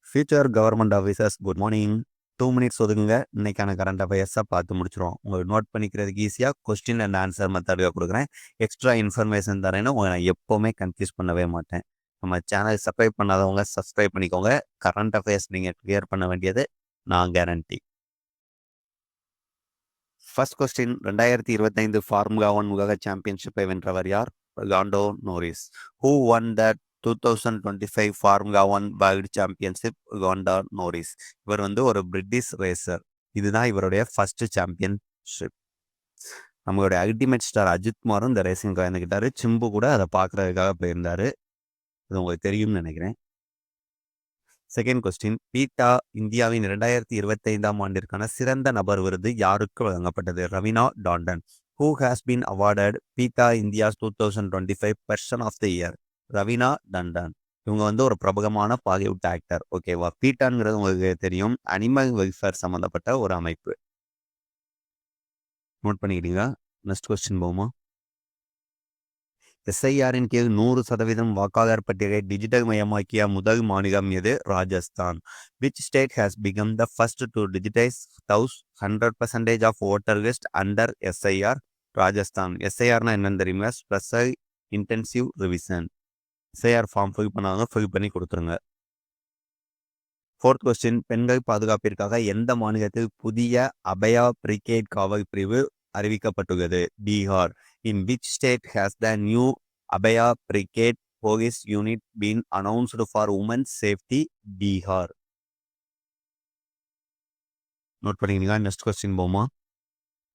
Future government officers good morning. 2 minutes ஒதுக்குங்க. இன்னைக்கான current அஃபேர்ஸை பார்த்து முடிச்சிடும். உங்களுக்கு நோட் பண்ணிக்கிறதுக்கு ஈஸியாக கொஸ்டின் அண்ட் ஆன்சர் மெத்தடில் கொடுக்குறேன். எக்ஸ்ட்ரா இன்ஃபர்மேஷன் தரேன்னு உங்களை நான் எப்போவுமே கன்ஃபியூஸ் பண்ணவே மாட்டேன். நம்ம சேனல் சப்ஸ்கிரைப் பண்ணாதவங்க சப்ஸ்கிரைப் பண்ணிக்கோங்க. கரண்ட் அஃபேர்ஸ் நீங்கள் கிளியர் பண்ண வேண்டியது நான் கேரண்டி. ஃபர்ஸ்ட் கொஸ்டின், 2025 ஃபார்முலா 1 உலக சாம்பியன்ஷிப்பை வென்றவர் யார்? Lando Norris. Who one the 2025 formula 1 world championship? Lando Norris. இவர் ஒரு பிரிட்டிஷ் ரேசர். இதுதான் இவருடைய ஃபர்ஸ்ட் சாம்பியன்ஷிப். நம்மளுடைய அல்டிமேட் ஸ்டார் அஜித் குமாரும் இந்த ரேசிங் கலந்துக்கிட்டாரு. சிம்பு கூட அதை பார்க்கறதுக்காக போயிருந்தாரு. அது உங்களுக்கு தெரியும்னு நினைக்கிறேன். செகண்ட் கொஸ்டின், பீட்டா இந்தியாவின் 2025 ஆண்டிற்கான சிறந்த நபர் விருது யாருக்கு வழங்கப்பட்டது? Raveena Tandon. Who has been awarded PETA India's 2025 person of the year? Raveena Tandon. இவங்க ஒரு பிரபலமான பாலிவுட் ஆக்டர். ஓகேவா? பீட்டாங்கிறது உங்களுக்கு தெரியும், அனிமல் வெல்ஃபேர் சம்மந்தப்பட்ட ஒரு அமைப்பு. நோட் பண்ணிக்கிட்டீங்களா? நெக்ஸ்ட் கொஸ்டின் போகுமா? எஸ்ஐஆரின் கீழ் 100% வாக்காளர் பட்டியலை டிஜிட்டல் மயமாக்கிய முதல் மாநிலம் எது? Rajasthan. Which state has become the first to digitise 100% of voter list under SIR? Rajasthan. எஸ்ஐஆர்னா என்னன்னு தெரியுமா? Special intensive revision. SIR form fill பண்ணாங்க, ஃபில் பண்ணி கொடுத்துருங்க. ஃபோர்த் கொஸ்டின், பெண்கள் பாதுகாப்பிற்காக எந்த மாநிலத்தில் புதிய அபயா பிரிகேட் காவல் பிரிவு அறிவிக்கப்பட்டுள்ளது? Bihar. In which state has the new Abaya Brigade Police Unit been announced for women's safety? Bihar. Note பண்ணிக்கிறீங்களா? நெக்ஸ்ட் கொஸ்டின் போமா?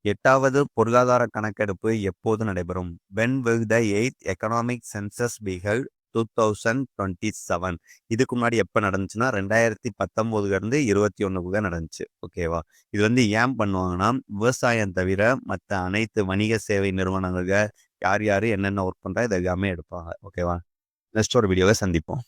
8வது பொருளாதார கணக்கெடுப்பு எப்போது நடைபெறும்? When will the 8th economic census be held? 2027. இதுக்கு முன்னாடி எப்போ நடந்துச்சுன்னா 2019 21 நடந்துச்சு. ஓகேவா? இது ஏன் பண்ணுவாங்கன்னா, விவசாயம் தவிர மற்ற அனைத்து வணிக சேவை நிறுவனங்கள் யார் என்னென்ன ஒர்க் பண்ணுறா இது எல்லாமே எடுப்பாங்க. ஓகேவா? நெக்ஸ்ட் ஒரு வீடியோவை சந்திப்போம்.